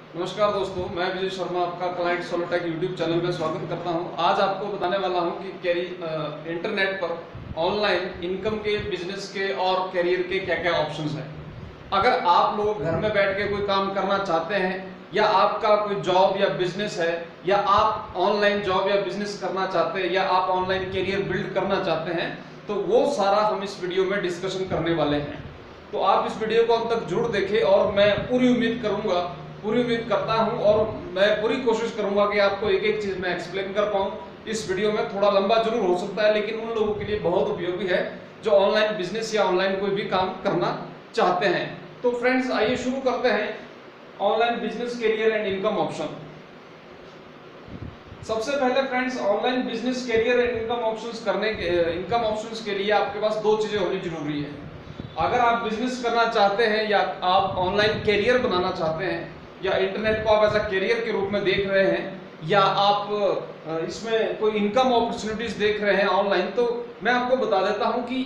नमस्कार दोस्तों, मैं विजय शर्मा आपका क्लाइंट सोलोटेक यूट्यूब चैनल में स्वागत करता हूं। आज आपको बताने वाला हूं कि इंटरनेट पर ऑनलाइन इनकम के, बिजनेस के और करियर के क्या क्या ऑप्शंस हैं। अगर आप लोग घर में बैठ के कोई काम करना चाहते हैं या आपका कोई जॉब या बिजनेस है या आप ऑनलाइन जॉब या बिजनेस करना चाहते हैं या आप ऑनलाइन करियर बिल्ड करना चाहते हैं, तो वो सारा हम इस वीडियो में डिस्कशन करने वाले हैं। तो आप इस वीडियो को अंत तक जरूर देखें और मैं पूरी उम्मीद करता हूं और मैं पूरी कोशिश करूंगा कि आपको एक एक चीज मैं एक्सप्लेन कर पाऊं। इस वीडियो में थोड़ा लंबा जरूर हो सकता है, लेकिन उन लोगों के लिए बहुत उपयोगी है जो ऑनलाइन बिजनेस या ऑनलाइन कोई भी काम करना चाहते हैं। तो फ्रेंड्स, आइए शुरू करते हैं online business career and income option. सबसे पहले friends, online business career and income options के लिए आपके पास दो चीजें होनी जरूरी है। अगर आप बिजनेस करना चाहते हैं या आप ऑनलाइन करियर बनाना चाहते हैं या इंटरनेट को आप एज अ करियर के रूप में देख रहे हैं या आप इसमें कोई इनकम अपॉर्चुनिटीज देख रहे हैं ऑनलाइन, तो मैं आपको बता देता हूं कि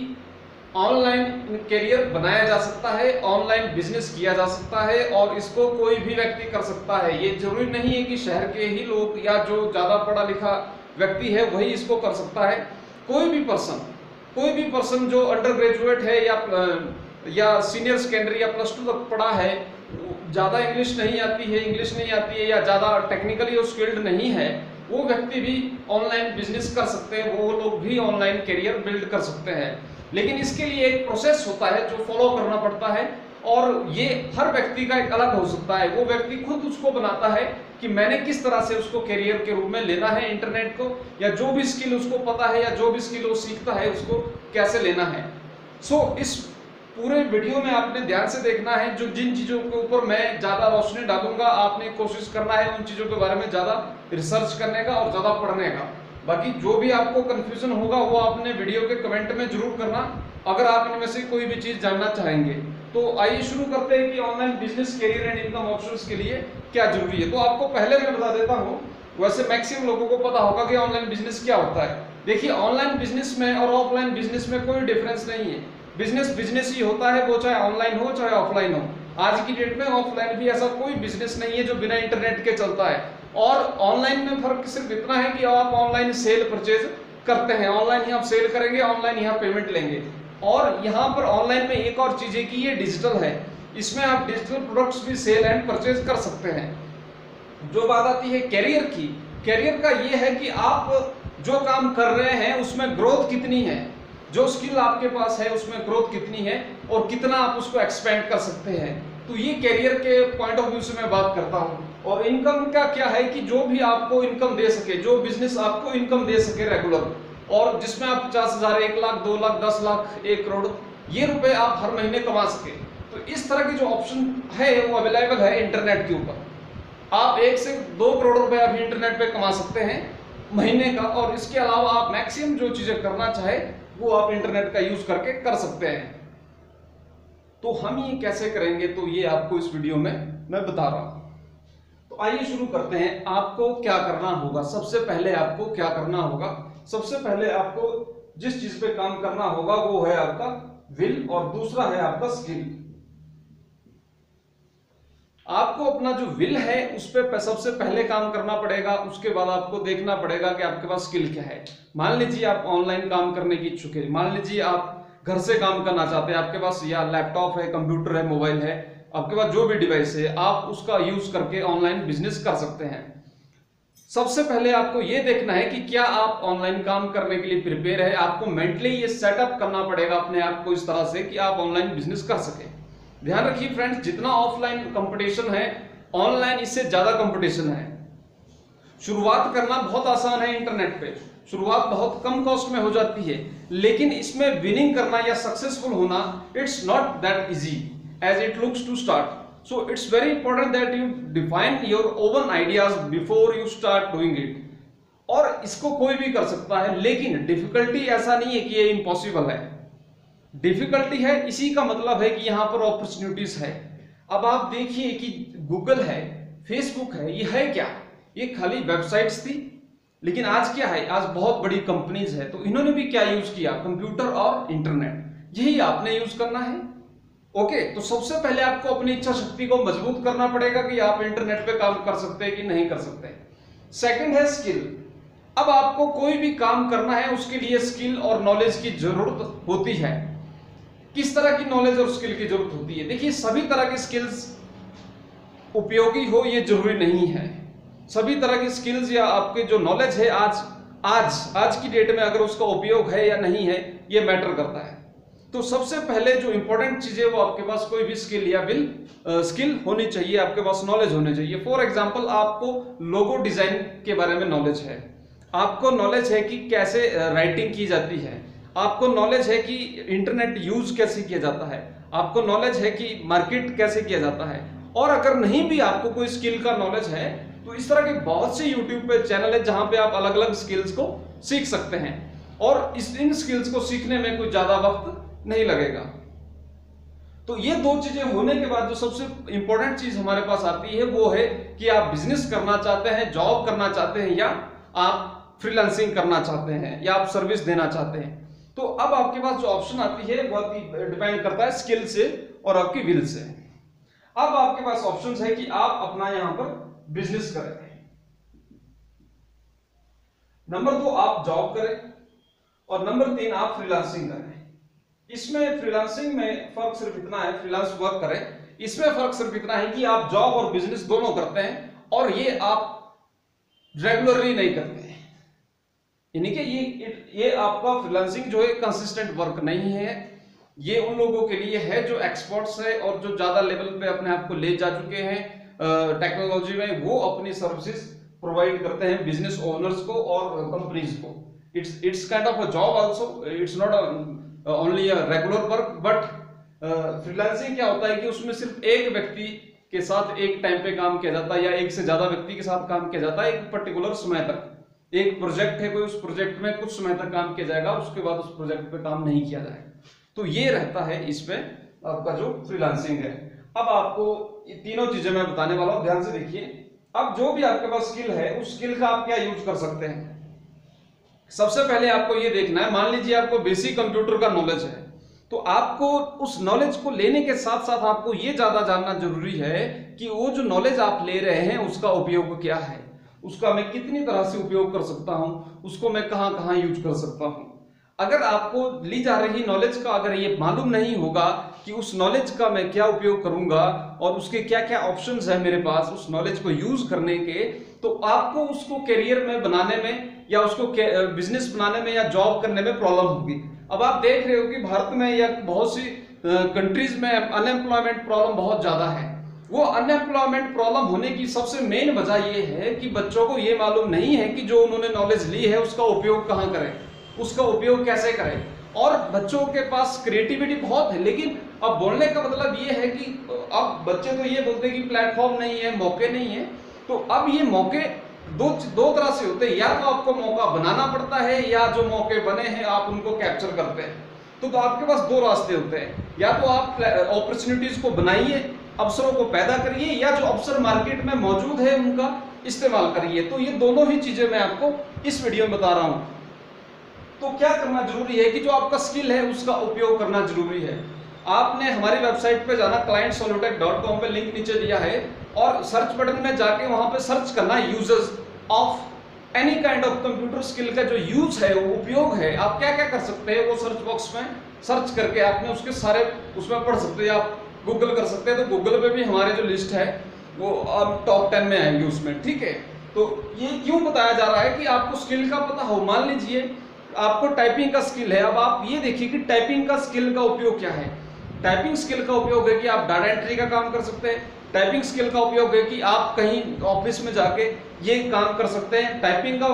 ऑनलाइन करियर बनाया जा सकता है, ऑनलाइन बिजनेस किया जा सकता है और इसको कोई भी व्यक्ति कर सकता है। ये जरूरी नहीं है कि शहर के ही लोग या जो ज्यादा पढ़ा लिखा व्यक्ति है वही इसको कर सकता है। कोई भी पर्सन जो अंडर ग्रेजुएट है या सीनियर सेकेंडरी या प्लस 2 तक पढ़ा है, ज्यादा इंग्लिश नहीं आती है या ज्यादा टेक्निकली वो स्किल्ड नहीं है, वो व्यक्ति भी ऑनलाइन बिजनेस कर सकते हैं, वो लोग भी ऑनलाइन करियर बिल्ड कर सकते हैं। लेकिन इसके लिए एक प्रोसेस होता है जो फॉलो करना पड़ता है और ये हर व्यक्ति का एक अलग हो सकता है। वो व्यक्ति खुद उसको बनाता है कि मैंने किस तरह से उसको करियर के रूप में लेना है इंटरनेट को, या जो भी स्किल उसको पता है या जो भी स्किल वो सीखता है उसको कैसे लेना है। इस पूरे वीडियो में आपने ध्यान से देखना है। जिन चीजों के ऊपर मैं ज्यादा रोशनी डालूंगा, आपने कोशिश करना है उन चीजों के बारे में ज्यादा रिसर्च करने का और ज्यादा पढ़ने का। बाकी जो भी आपको कंफ्यूजन होगा वो आपने वीडियो के कमेंट में जरूर करना, अगर आप इनमें से कोई भी चीज जानना चाहेंगे। तो आइए शुरू करते हैं कि online business career and income options के लिए क्या जरूरी है। तो आपको पहले मैं बता देता हूं, वैसे मैक्सिमम लोगों को पता होगा कि ऑनलाइन बिजनेस क्या होता है। देखिए, ऑनलाइन बिजनेस में और ऑफलाइन बिजनेस में कोई डिफरेंस नहीं है। बिजनेस ही होता है, वो चाहे ऑनलाइन हो चाहे ऑफलाइन हो। आज की डेट में ऑफलाइन भी ऐसा कोई बिजनेस नहीं है जो बिना इंटरनेट के चलता है। और ऑनलाइन में फर्क सिर्फ इतना है कि आप ऑनलाइन सेल परचेज करते हैं, ऑनलाइन ही आप सेल करेंगे, ऑनलाइन ही आप पेमेंट लेंगे। और यहाँ पर ऑनलाइन में एक और चीज है कि ये डिजिटल है, इसमें आप डिजिटल प्रोडक्ट्स भी सेल एंड परचेज कर सकते हैं। जो बात आती है करियर की, करियर का ये है कि आप जो काम कर रहे हैं उसमें ग्रोथ कितनी है, जो स्किल आपके पास है उसमें ग्रोथ कितनी है और कितना आप उसको एक्सपेंड कर सकते हैं। तो ये करियर के पॉइंट ऑफ व्यू से मैं बात करता हूँ। और इनकम का क्या है कि जो भी आपको इनकम दे सके, जो बिजनेस आपको इनकम दे सके रेगुलर, और जिसमें आप 50,000, 1 लाख, 2 लाख, 10 लाख, 1 करोड़ ये रुपए आप हर महीने कमा सके। तो इस तरह की जो ऑप्शन है वो अवेलेबल है इंटरनेट के ऊपर। आप 1 से 2 करोड़ रुपए अभी इंटरनेट पे कमा सकते हैं महीने का, और इसके अलावा आप मैक्सिमम जो चीजें करना चाहे वो आप इंटरनेट का यूज करके कर सकते हैं। तो हम ये कैसे करेंगे, तो ये आपको इस वीडियो में मैं बता रहा हूं। तो आइए शुरू करते हैं। आपको क्या करना होगा, सबसे पहले आपको क्या करना होगा, सबसे पहले आपको जिस चीज पे काम करना होगा वो है आपका विल और दूसरा है आपका स्किल। आपको अपना जो विल है उस पर सबसे पहले काम करना पड़ेगा, उसके बाद आपको देखना पड़ेगा कि आपके पास स्किल क्या है। मान लीजिए आप ऑनलाइन काम करने की इच्छुक है, मान लीजिए आप घर से काम करना चाहते हैं, आपके पास या लैपटॉप है, कंप्यूटर है, मोबाइल है, आपके पास जो भी डिवाइस है आप उसका यूज करके ऑनलाइन बिजनेस कर सकते हैं। सबसे पहले आपको यह देखना है कि क्या आप ऑनलाइन काम करने के लिए प्रिपेयर है। आपको मेंटली ये सेटअप करना पड़ेगा अपने आप को इस तरह से कि आप ऑनलाइन बिजनेस कर सके। ध्यान रखिए फ्रेंड्स, जितना ऑफलाइन कंपटीशन है, ऑनलाइन इससे ज्यादा कंपटीशन है। शुरुआत करना बहुत आसान है इंटरनेट पे, शुरुआत बहुत कम कॉस्ट में हो जाती है, लेकिन इसमें विनिंग करना या सक्सेसफुल होना it's not that easy as it looks to start. So it's very important that you define your own ideas before you start doing it. और इसको कोई भी कर सकता है, लेकिन डिफिकल्टी ऐसा नहीं है कि ये इम्पॉसिबल है। डिफिकल्टी है, इसी का मतलब है कि यहां पर अपॉर्चुनिटीज है। अब आप देखिए कि गूगल है, फेसबुक है, ये है क्या, ये खाली वेबसाइट्स थी, लेकिन आज क्या है, आज बहुत बड़ी कंपनीज है। तो इन्होंने भी क्या यूज किया, कंप्यूटर और इंटरनेट, यही आपने यूज करना है। ओके, तो सबसे पहले आपको अपनी इच्छा शक्ति को मजबूत करना पड़ेगा कि आप इंटरनेट पे काम कर सकते हैं कि नहीं कर सकते। सेकंड है स्किल। अब आपको कोई भी काम करना है उसके लिए स्किल और नॉलेज की जरूरत होती है। किस तरह की नॉलेज और स्किल की जरूरत होती है? देखिए, सभी तरह की स्किल्स उपयोगी हो ये जरूरी नहीं है। सभी तरह की स्किल्स या आपके जो नॉलेज है आज की डेट में अगर उसका उपयोग है या नहीं है ये मैटर करता है। तो सबसे पहले जो इंपॉर्टेंट चीज है वो आपके पास कोई भी स्किल या स्किल होनी चाहिए, आपके पास नॉलेज होनी चाहिए। फॉर एग्जांपल, आपको लोगो डिजाइन के बारे में नॉलेज है, आपको नॉलेज है कि कैसे राइटिंग की जाती है, आपको नॉलेज है कि इंटरनेट यूज कैसे किया जाता है, आपको नॉलेज है कि मार्केट कैसे किया जाता है। और अगर नहीं भी आपको कोई स्किल का नॉलेज है तो इस तरह के बहुत से यूट्यूब पे चैनल है जहां पे आप अलग अलग स्किल्स को सीख सकते हैं और इन स्किल्स को सीखने में कोई ज्यादा वक्त नहीं लगेगा। तो ये दो चीजें होने के बाद जो सबसे इंपॉर्टेंट चीज हमारे पास आती है वो है कि आप बिजनेस करना चाहते हैं, जॉब करना चाहते हैं, या आप फ्रीलांसिंग करना चाहते हैं, या आप सर्विस देना चाहते हैं। तो अब आपके पास जो ऑप्शन आती है बहुत ही डिपेंड करता है स्किल से और आपकी विल से। अब आपके पास ऑप्शंस है कि आप अपना यहां पर बिजनेस करें, नंबर 2 आप जॉब करें, और नंबर 3 आप फ्रीलांसिंग करें। इसमें फ्रीलांसिंग में फर्क सिर्फ इतना है, फ्रीलांस वर्क करें, इसमें फर्क सिर्फ इतना है कि आप जॉब और बिजनेस दोनों करते हैं और ये आप रेगुलरली नहीं करते हैं। यानी कि ये आपका फ्रीलांसिंग जो है कंसिस्टेंट वर्क नहीं है। ये उन लोगों के लिए है जो एक्सपर्ट्स है और जो ज्यादा लेवल पे अपने आप को ले जा चुके हैं टेक्नोलॉजी में, वो अपनी सर्विसेज प्रोवाइड करते हैं बिजनेस ओनर्स को और कंपनीज को। It's kind of a job also, it's not only a regular work. But freelancing क्या होता है कि उसमें सिर्फ एक व्यक्ति के साथ एक टाइम पे काम किया जाता है या एक से ज्यादा व्यक्ति के साथ काम किया जाता है एक पर्टिकुलर समय तक। एक प्रोजेक्ट है, कोई उस प्रोजेक्ट में कुछ समय तक काम किया जाएगा, उसके बाद उस प्रोजेक्ट पे काम नहीं किया जाएगा। तो ये रहता है इसमें आपका जो फ्रीलांसिंग है। अब आपको ये तीनों चीजें मैं बताने वाला हूं, ध्यान से देखिए। अब जो भी आपके पास स्किल है उस स्किल का आप क्या यूज कर सकते हैं। सबसे पहले आपको ये देखना है, मान लीजिए आपको बेसिक कंप्यूटर का नॉलेज है, तो आपको उस नॉलेज को लेने के साथ साथ आपको ये ज्यादा जानना जरूरी है कि वो जो नॉलेज आप ले रहे हैं उसका उपयोग क्या है, उसका मैं कितनी तरह से उपयोग कर सकता हूं, उसको मैं कहां कहां यूज कर सकता हूं। अगर आपको ली जा रही नॉलेज का अगर ये मालूम नहीं होगा कि उस नॉलेज का मैं क्या उपयोग करूंगा और उसके क्या क्या ऑप्शंस है मेरे पास उस नॉलेज को यूज करने के, तो आपको उसको करियर में बनाने में या उसको बिजनेस बनाने में या जॉब करने में प्रॉब्लम होगी। अब आप देख रहे हो कि भारत में या बहुत सी कंट्रीज में अनएम्प्लॉयमेंट प्रॉब्लम बहुत ज्यादा है। वो अनएम्प्लॉयमेंट प्रॉब्लम होने की सबसे मेन वजह ये है कि बच्चों को ये मालूम नहीं है कि जो उन्होंने नॉलेज ली है उसका उपयोग कहां करें, उसका उपयोग कैसे करें। और बच्चों के पास क्रिएटिविटी बहुत है, लेकिन अब बोलने का मतलब ये है कि अब बच्चे तो ये बोलते हैं कि प्लेटफॉर्म नहीं है, मौके नहीं है। तो अब ये मौके दो तरह से होते हैं, या तो आपको मौका बनाना पड़ता है या जो मौके बने हैं आप उनको कैप्चर करते हैं। तो आपके पास दो रास्ते होते हैं, या तो आप अपॉर्चुनिटीज को बनाइए, अवसरों को पैदा करिए, या जो अवसर मार्केट में मौजूद है उनका इस्तेमाल करिए। तो ये दोनों ही चीजें मैं आपको इस वीडियो में बता रहा हूं। तो क्या करना जरूरी है कि जो आपका स्किल है उसका उपयोग करना जरूरी है। आपने हमारी वेबसाइट पे जाना, clientsolutech.com पे लिंक नीचे दिया है, और सर्च बटन में जाके वहां पे सर्च करना users of any kind of computer skill का जो यूज है, वो उपयोग है, आप क्या क्या कर सकते हैं वो सर्च बॉक्स में सर्च करके आपने उसके सारे उसमें पढ़ सकते हैं। आप गूगल कर सकते हैं, तो गूगल पे भी हमारे जो लिस्ट है वो अब टॉप 10 में आएंगे उसमें, ठीक है। तो ये क्यों बताया जा रहा है कि आपको स्किल का पता हो। मान लीजिए आपको टाइपिंग का स्किल है, अब आप ये देखिए कि टाइपिंग का स्किल का उपयोग क्या है। टाइपिंग स्किल का उपयोग है कि आप डाटा एंट्री का काम कर सकते हैं। टाइपिंग स्किल का उपयोग है कि आप कहीं ऑफिस में जाके ये काम कर सकते हैं। टाइपिंग का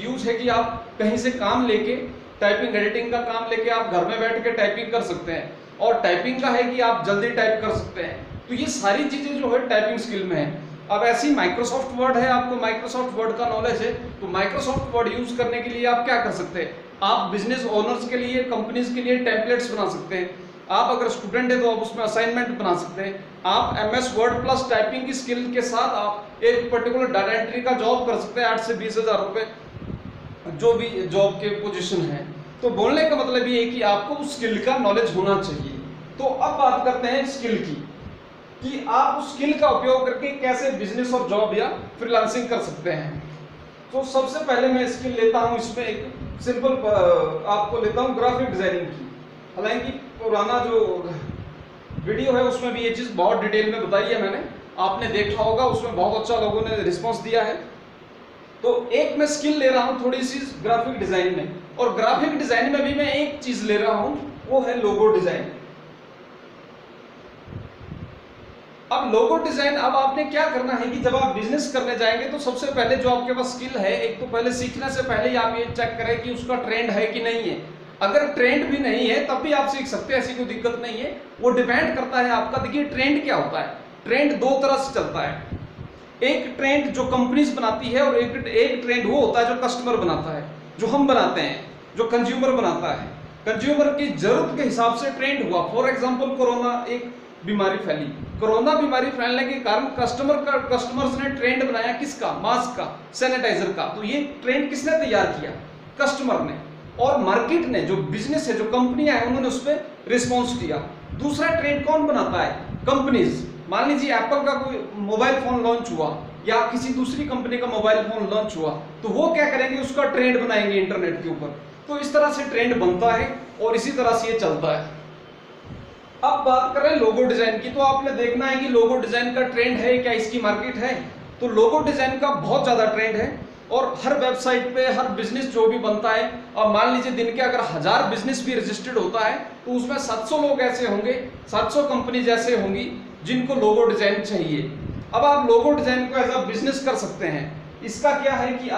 यूज है कि आप कहीं से काम लेके, टाइपिंग एडिटिंग का काम लेके आप घर में बैठ के टाइपिंग कर सकते हैं। और टाइपिंग का है कि आप जल्दी टाइप कर सकते हैं। तो ये सारी चीजें जो है टाइपिंग स्किल में है। अब ऐसी माइक्रोसॉफ्ट वर्ड है, आपको माइक्रोसॉफ्ट वर्ड का नॉलेज है, तो माइक्रोसॉफ्ट वर्ड यूज करने के लिए आप क्या कर सकते हैं, आप बिजनेस ओनर्स के लिए, कंपनीज के लिए टेम्पलेट्स बना सकते हैं। आप अगर स्टूडेंट है तो आप उसमें असाइनमेंट बना सकते हैं। आप MS वर्ड प्लस टाइपिंग की स्किल के साथ आप एक पर्टिकुलर डाटा एंट्री का जॉब कर सकते हैं, 8 से 20 हज़ार रुपए जो भी जॉब के पोजीशन है। तो बोलने का मतलब ये है कि आपको उस स्किल का नॉलेज होना चाहिए। तो अब बात करते हैं स्किल की, कि आप उस स्किल का उपयोग करके कैसे बिजनेस और जॉब या फ्रीलांसिंग कर सकते हैं। तो सबसे पहले मैं स्किल लेता हूं, इसमें एक सिंपल आपको लेता हूं ग्राफिक डिजाइनिंग की। हालांकि पुराना जो वीडियो है उसमें भी ये चीज बहुत डिटेल में बताई है मैंने, आपने देखा होगा, उसमें बहुत अच्छा लोगों ने रिस्पॉन्स दिया है। तो एक मैं स्किल ले रहा हूं थोड़ी सी ग्राफिक डिजाइन में, और ग्राफिक डिजाइन में भी मैं एक चीज ले रहा हूं, वो है लोगो डिजाइन। अब लोगो डिजाइन, अब आपने क्या करना है कि जब आप बिजनेस करने जाएंगे तो सबसे पहले जो आपके पास स्किल है, एक तो पहले सीखने से पहले ही आप ये चेक करें कि उसका ट्रेंड है कि नहीं है। अगर ट्रेंड भी नहीं है तब भी आप सीख सकते हैं, ऐसी कोई दिक्कत नहीं है। वो डिपेंड करता है आपका, देखिए ट्रेंड क्या होता है, ट्रेंड दो तरह से चलता है। एक ट्रेंड जो कंपनीज बनाती है और एक ट्रेंड वो होता है जो कस्टमर बनाता है, जो हम बनाते हैं, जो कंज्यूमर बनाता है। कंज्यूमर की जरूरत के हिसाब से ट्रेंड हुआ। फॉर एग्जांपल कोरोना एक बीमारी फैली, कोरोना बीमारी फैलने के कारण कस्टमर्स ने ट्रेंड बनाया किसका, मास्क का, सैनिटाइजर का। तो ये ट्रेंड किसने तैयार किया, कस्टमर ने। और मार्केट ने, जो बिजनेस है, जो कंपनियां हैं, उन्होंने उस पर रिस्पॉन्स दिया। दूसरा ट्रेंड कौन बनाता है, कंपनीज। मान लीजिए एप्पल का कोई मोबाइल फोन लॉन्च हुआ या किसी दूसरी कंपनी का मोबाइल फोन लॉन्च हुआ, तो वो क्या करेंगे, उसका ट्रेंड बनाएंगे इंटरनेट के ऊपर। तो इस तरह से ट्रेंड बनता है और इसी तरह से ये चलता है। अब बात करें लोगो डिजाइन की, तो आपने देखना है कि लोगो डिजाइन का ट्रेंड है क्या, इसकी मार्केट है। तो लोगो डिजाइन का बहुत ज्यादा ट्रेंड है और हर वेबसाइट पे हर बिजनेस जो भी बनता है, और मान लीजिए दिन के अगर 1000 बिजनेस भी रजिस्टर्ड होता है तो उसमें 700 लोग ऐसे होंगे, 700 कंपनी जैसे होंगी जिनको लोगो डिजाइन चाहिए। अब आप लोगो डिजाइन को एज अ बिजनेस कर सकते हैं। इसका क्या है कि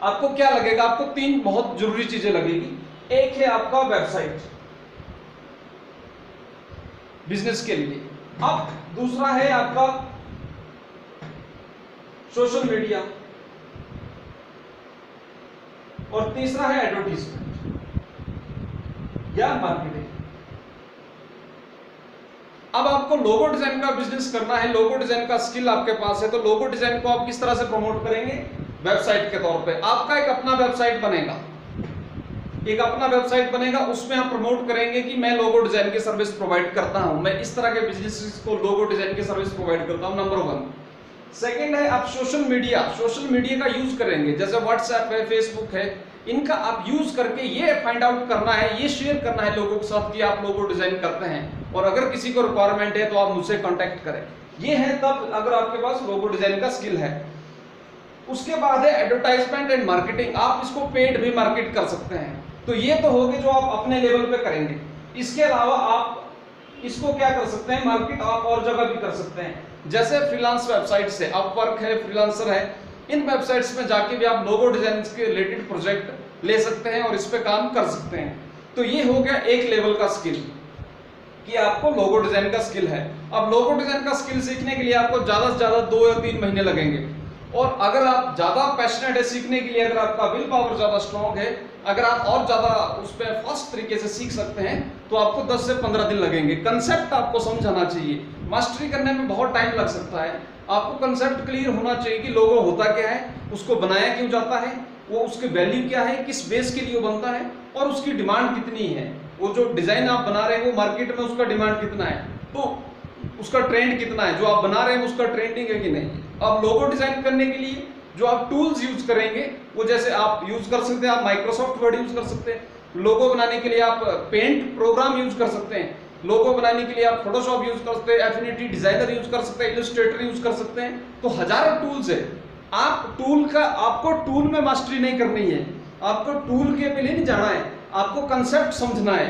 आपको क्या लगेगा, आपको 3 बहुत जरूरी चीजें लगेगी। एक है आपका वेबसाइट बिजनेस के लिए, अब दूसरा है आपका सोशल मीडिया, और तीसरा है एडवर्टीजमेंट या मार्केटिंग। अब आपको लोगो डिजाइन का बिजनेस करना है, लोगो डिजाइन का स्किल आपके पास है, तो लोगो डिजाइन को आप किस तरह से प्रमोट करेंगे, वेबसाइट के तौर पे। आपका एक अपना वेबसाइट बनेगा, उसमें आप प्रमोट करेंगे कि मैं लोगो डिजाइन की सर्विस प्रोवाइड करता हूं, मैं इस तरह के बिजनेस को लोगो डिजाइन की सर्विस प्रोवाइड करता हूं, नंबर 1। सेकंड है आप सोशल मीडिया का यूज करेंगे, जैसे व्हाट्सएप है, फेसबुक है, इनका आप यूज करके ये फाइंड आउट करना है, ये शेयर करना है लोगों के साथ कि आप लोगो डिजाइन करते हैं, और अगर किसी को रिक्वायरमेंट है तो आप मुझसे कांटेक्ट करें। ये है तब अगर आपके पास लोगो डिजाइन का स्किल है। उसके बाद है एडवर्टाइजमेंट एंड मार्केटिंग, आप इसको पेड भी मार्केट कर सकते हैं। तो ये तो होगे जो आप अपने लेवल पे करेंगे। इसके अलावा आप इसको क्या कर सकते हैं, मार्केट आप और जगह भी कर सकते हैं, जैसे फ्रीलांस वेबसाइट्स है, अपवर्क है, फ्रीलांसर है, इन वेबसाइट्स में जाके भी आप लोगो डिजाइन के रिलेटेड प्रोजेक्ट ले सकते हैं और इस पे काम कर सकते हैं। तो ये हो गया एक लेवल का स्किल कि आपको लोगो डिजाइन का स्किल है। अब लोगो डिजाइन का स्किल सीखने के लिए आपको ज्यादा से ज्यादा 2 या 3 महीने लगेंगे, और अगर आप ज्यादा पैशनेट है सीखने के लिए, अगर आपका विल पावर ज्यादा स्ट्रॉन्ग है, अगर आप और ज्यादा उस पर फास्ट तरीके से सीख सकते हैं, तो आपको 10 से 15 दिन लगेंगे। कंसेप्ट आपको समझाना चाहिए, मास्टरी करने में बहुत टाइम लग सकता है। आपको कंसेप्ट क्लियर होना चाहिए कि लोगो होता क्या है, उसको बनाया क्यों जाता है, वो उसके वैल्यू क्या है, किस बेस के लिए वो बनता है, और उसकी डिमांड कितनी है। वो जो डिजाइन आप बना रहे हैं वो मार्केट में उसका डिमांड कितना है, तो उसका ट्रेंड कितना है, जो आप बना रहे हैं उसका ट्रेंडिंग है कि नहीं। अब लोगो डिजाइन करने के लिए जो आप टूल्स यूज करेंगे, वो जैसे आप यूज कर सकते हैं, आप माइक्रोसॉफ्ट वर्ड यूज कर सकते हैं, लोगो बनाने के लिए आप पेंट प्रोग्राम यूज कर सकते हैं, लोगो बनाने के लिए आप फोटोशॉप यूज कर सकते हैं, एफिनिटी डिजाइनर यूज कर सकते हैं, इलस्ट्रेटर यूज कर सकते हैं। तो हजारों टूल्स है। आपको टूल में मास्टरी नहीं करनी है, आपको टूल के पहले नहीं जाना है, आपको कंसेप्ट समझना है।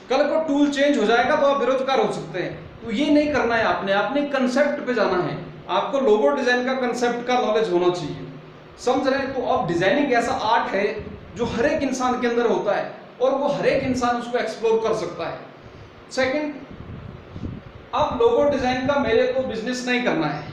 कल को टूल चेंज हो जाएगा तो आप बेरोजगार हो सकते हैं, तो ये नहीं करना है आपने कंसेप्ट पे जाना है। आपको लोगो डिजाइन का कंसेप्ट का नॉलेज होना चाहिए, समझ रहे हैं। तो अब डिजाइनिंग ऐसा आर्ट है जो हर एक इंसान के अंदर होता है और वो हर एक इंसान उसको एक्सप्लोर कर सकता है। सेकंड, अब लोगो डिजाइन का मेरे को बिजनेस नहीं करना है।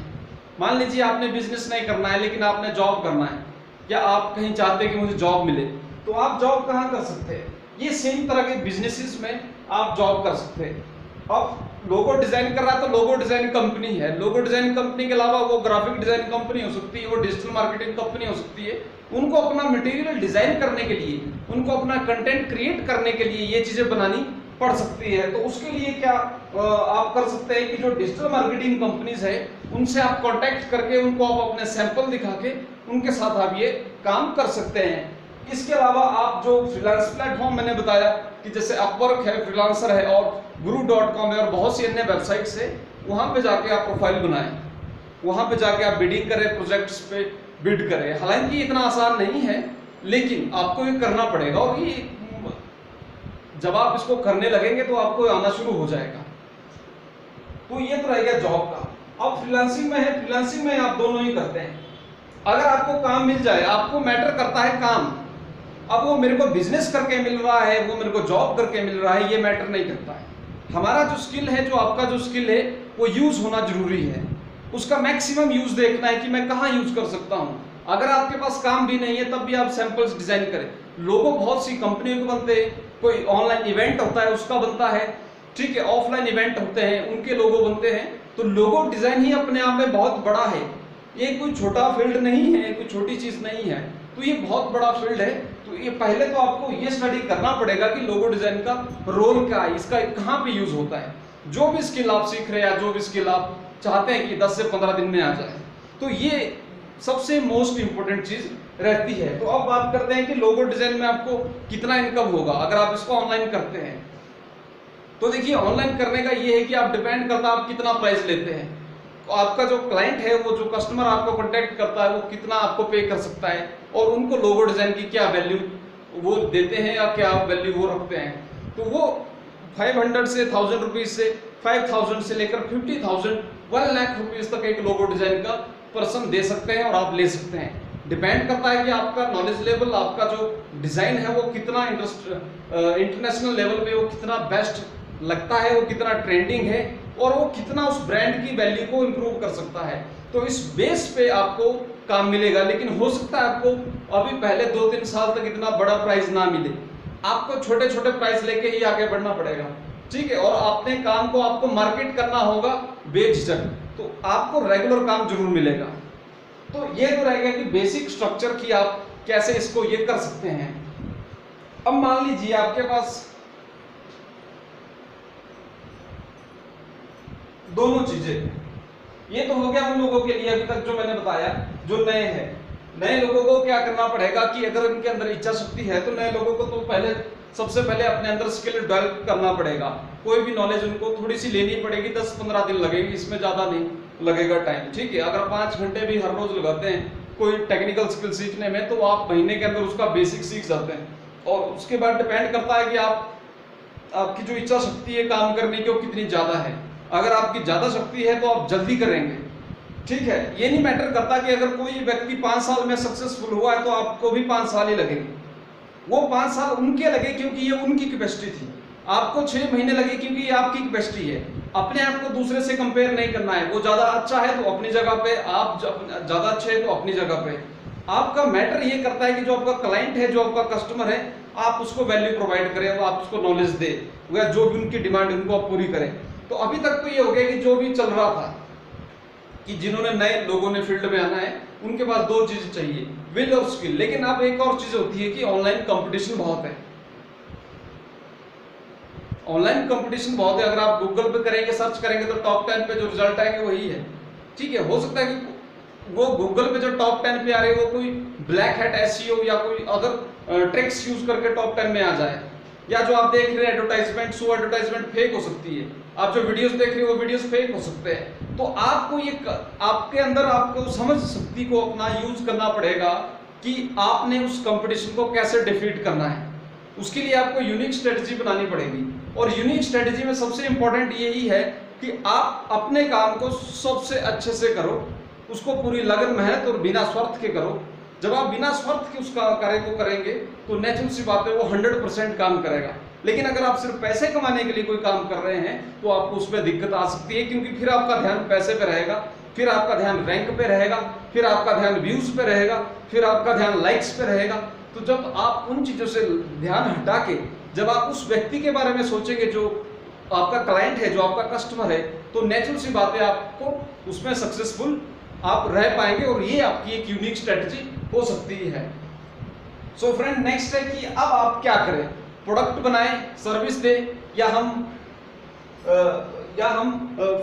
मान लीजिए आपने बिजनेस नहीं करना है लेकिन आपने जॉब करना है, या आप कहीं चाहते हैं कि मुझे जॉब मिले, तो आप जॉब कहाँ कर सकते हैं, ये सेम तरह के बिजनेसेस में आप जॉब कर सकते हैं। अब लोगो डिजाइन कर रहा है तो लोगो डिजाइन कंपनी है, लोगो डिजाइन कंपनी के अलावा वो ग्राफिक डिजाइन कंपनी हो सकती है, वो डिजिटल मार्केटिंग कंपनी हो सकती है। उनको अपना मटेरियल डिजाइन करने के लिए, उनको अपना कंटेंट क्रिएट करने के लिए ये चीजें बनानी पड़ सकती है। तो उसके लिए क्या आप कर सकते हैं कि जो डिजिटल मार्केटिंग कंपनीज है उनसे आप कांटेक्ट करके उनको आप अपने सैंपल दिखा के उनके साथ आप ये काम कर सकते हैं। इसके अलावा आप जो फ्रीलांस प्लेटफॉर्म मैंने बताया कि जैसे अपवर्क है, फ्रीलांसर है और guru.com है और बहुत सी अन्य वेबसाइट्स है, वहां पे जाके आप प्रोफाइल बनाएं, वहां पे जाके आप बिडिंग करें, प्रोजेक्ट्स पे बिड करें। हालांकि इतना आसान नहीं है, लेकिन आपको ये करना पड़ेगा और ये जब आप इसको करने लगेंगे तो आपको आना शुरू हो जाएगा। तो ये तो रह गया जॉब का। अब फ्रीलांसिंग में है, फ्रीलांसिंग में आप दोनों ही करते हैं। अगर आपको काम मिल जाए, आपको मैटर करता है काम, अब वो मेरे को बिजनेस करके मिल रहा है, वो मेरे को जॉब करके मिल रहा है, ये मैटर नहीं करता है। हमारा जो स्किल है, जो आपका जो स्किल है, वो यूज होना जरूरी है। उसका मैक्सिमम यूज देखना है कि मैं कहाँ यूज कर सकता हूँ। अगर आपके पास काम भी नहीं है तब भी आप सैंपल्स डिजाइन करें। लोगो बहुत सी कंपनियों के बनते हैं, कोई ऑनलाइन इवेंट होता है उसका बनता है, ठीक है, ऑफलाइन इवेंट होते हैं उनके लोगो बनते हैं। तो लोगो डिजाइन ही अपने आप में बहुत बड़ा है, ये कोई छोटा फील्ड नहीं है, कोई छोटी चीज नहीं है, तो ये बहुत बड़ा फील्ड है। तो ये पहले तो आपको ये स्टडी करना पड़ेगा कि लोगो डिजाइन का रोल क्या है, इसका कहाँ पे यूज होता है। जो भी स्किल आप सीख रहे हैं या जो भी स्किल आप चाहते हैं कि 10 से 15 दिन में आ जाए, तो ये सबसे मोस्ट इंपोर्टेंट चीज रहती है। तो अब बात करते हैं कि लोगो डिजाइन में आपको कितना इनकम होगा अगर आप इसको ऑनलाइन करते हैं। तो देखिए, ऑनलाइन करने का ये है कि आप डिपेंड करता है आप कितना प्राइस लेते हैं। तो आपका जो क्लाइंट है, वो जो कस्टमर आपको कांटेक्ट करता है, वो कितना आपको पे कर सकता है और उनको लोगो डिजाइन की क्या वैल्यू वो देते हैं या क्या वैल्यू वो रखते हैं। तो वो 500 से 1000 रुपीज से 5000 से लेकर 50,000 1 लाख रुपीज तक एक लोगो डिजाइन का पर्सन दे सकते हैं और आप ले सकते हैं। डिपेंड करता है कि आपका नॉलेज लेवल, आपका जो डिजाइन है वो कितना इंटरनेशनल लेवल पे वो कितना बेस्ट लगता है, वो कितना ट्रेंडिंग है और वो कितना उस ब्रांड की वैल्यू को इंप्रूव कर सकता है। तो इस बेस पे आपको काम मिलेगा। लेकिन हो सकता है आपको अभी पहले 2-3 साल तक इतना बड़ा प्राइस ना मिले, आपको छोटे छोटे प्राइस लेके ही आगे बढ़ना पड़ेगा, ठीक है। और अपने काम को आपको मार्केट करना होगा बेझिझक, तो आपको रेगुलर काम जरूर मिलेगा। तो ये तो रहेगा कि बेसिक स्ट्रक्चर की आप कैसे इसको ये कर सकते हैं। अब मान लीजिए आपके पास दोनों चीजें, ये तो हो गया उन लोगों के लिए अभी तक जो मैंने बताया जो नए हैं। नए लोगों को क्या करना पड़ेगा कि अगर उनके अंदर इच्छा शक्ति है तो नए लोगों को तो सबसे पहले अपने अंदर स्किल डेवलप करना पड़ेगा। कोई भी नॉलेज उनको थोड़ी सी लेनी पड़ेगी, 10-15 दिन लगेगी, इसमें ज्यादा नहीं लगेगा टाइम, ठीक है। अगर 5 घंटे भी हर रोज लगाते हैं कोई टेक्निकल स्किल सीखने में, तो आप महीने के अंदर उसका बेसिक सीख जाते हैं। और उसके बाद डिपेंड करता है कि आपकी जो इच्छा शक्ति है काम करने की वो कितनी ज्यादा है। अगर आपकी ज्यादा शक्ति है तो आप जल्दी करेंगे, ठीक है। ये नहीं मैटर करता कि अगर कोई व्यक्ति 5 साल में सक्सेसफुल हुआ है तो आपको भी 5 साल ही लगेंगे। वो 5 साल उनके लगे क्योंकि ये उनकी कैपेसिटी थी, आपको 6 महीने लगे क्योंकि ये आपकी कैपेसिटी है। अपने आप को दूसरे से कंपेयर नहीं करना है। वो ज्यादा अच्छा है तो अपनी जगह पे, आप ज्यादा अच्छे है तो अपनी जगह पे। आपका मैटर ये करता है कि जो आपका क्लाइंट है, जो आपका कस्टमर है, आप उसको वैल्यू प्रोवाइड करें, आप उसको नॉलेज दे, या जो भी उनकी डिमांड उनको आप पूरी करें। तो अभी तक तो ये हो गया कि जो भी चल रहा था कि जिन्होंने नए लोगों ने फील्ड में आना है उनके पास 2 चीजें चाहिए, विल और स्किल। लेकिन अब एक और चीज होती है कि ऑनलाइन कंपटीशन बहुत है। ऑनलाइन कंपटीशन बहुत है। अगर आप गूगल पे करेंगे, सर्च करेंगे तो टॉप 10 पे जो रिजल्ट आएंगे वही है, ठीक है। हो सकता है कि वो गूगल पे जो टॉप 10 पे आ रहे हैं वो कोई ब्लैक हैट एसईओ या कोई अदर ट्रिक्स यूज करके टॉप 10 में आ जाए, या जो आप देख रहे हैं एडवर्टाइजमेंट, सो एडवर्टाइजमेंट फेक हो सकती है। आप जो वीडियोस देख रहे हो वो वीडियोस फेक हो सकते हैं। तो आपको ये आपके अंदर आपको समझ शक्ति को अपना यूज करना पड़ेगा कि आपने उस कंपटीशन को कैसे डिफीट करना है। उसके लिए आपको यूनिक स्ट्रेटजी बनानी पड़ेगी। और यूनिक स्ट्रेटजी में सबसे इंपॉर्टेंट यही है कि आप अपने काम को सबसे अच्छे से करो, उसको पूरी लगन, मेहनत और बिना स्वार्थ के करो। जब आप बिना स्वार्थ के उसका कार्य को करेंगे तो नेचुरल सी बात है वो 100% काम करेगा। लेकिन अगर आप सिर्फ पैसे कमाने के लिए कोई काम कर रहे हैं तो आपको उसमें दिक्कत आ सकती है, क्योंकि फिर आपका ध्यान पैसे पे रहेगा, फिर आपका ध्यान रैंक पे रहेगा, फिर आपका ध्यान व्यूज पे रहेगा, फिर आपका ध्यान लाइक्स पे रहेगा। तो जब आप उन चीजों से ध्यान हटा के जब आप उस व्यक्ति के बारे में सोचेंगे जो आपका क्लाइंट है, जो आपका कस्टमर है, तो नेचुरल सी बात है आपको उसमें सक्सेसफुल आप रह पाएंगे। और ये आपकी एक यूनिक स्ट्रेटजी हो सकती है। सो फ्रेंड, नेक्स्ट है कि अब आप क्या करें, प्रोडक्ट बनाएं, सर्विस दें, या हम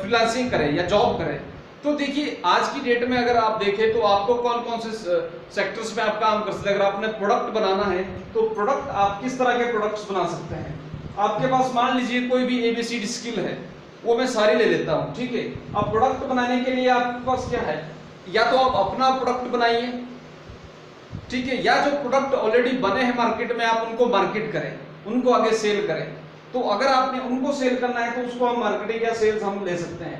फ्रीलांसिंग करें या जॉब करें। तो देखिए आज की डेट में अगर आप देखें तो आपको कौन कौन से सेक्टर्स में आप काम कर सकते हैं। अगर आपने प्रोडक्ट बनाना है तो प्रोडक्ट आप किस तरह के प्रोडक्ट्स बना सकते हैं। आपके पास मान लीजिए कोई भी ABCD स्किल है, वो मैं सारी ले लेता हूं, ठीक है। अब प्रोडक्ट बनाने के लिए आपके पास क्या है, या तो आप अपना प्रोडक्ट बनाइए, ठीक है, या जो प्रोडक्ट ऑलरेडी बने हैं मार्केट में आप उनको मार्केट करें, उनको आगे सेल करें। तो अगर आपने उनको सेल करना है तो उसको हम मार्केटिंग या सेल्स हम ले सकते हैं।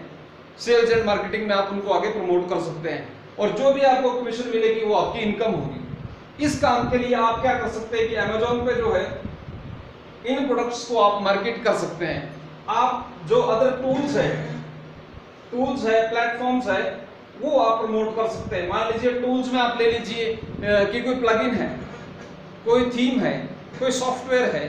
सेल्स एंड मार्केटिंग में आप उनको आगे प्रमोट कर सकते हैं और जो भी आपको कमीशन मिलेगी वो आपकी इनकम होगी। इस काम के लिए आप क्या कर सकते हैं कि Amazon पे जो है इन प्रोडक्ट्स को आप मार्केट कर सकते हैं। आप जो अदर टूल्स है, प्लेटफॉर्म्स है, वो आप प्रमोट कर सकते हैं। मान लीजिए टूल्स में आप ले लीजिए कि कोई प्लगइन है, कोई थीम है, कोई सॉफ्टवेयर है,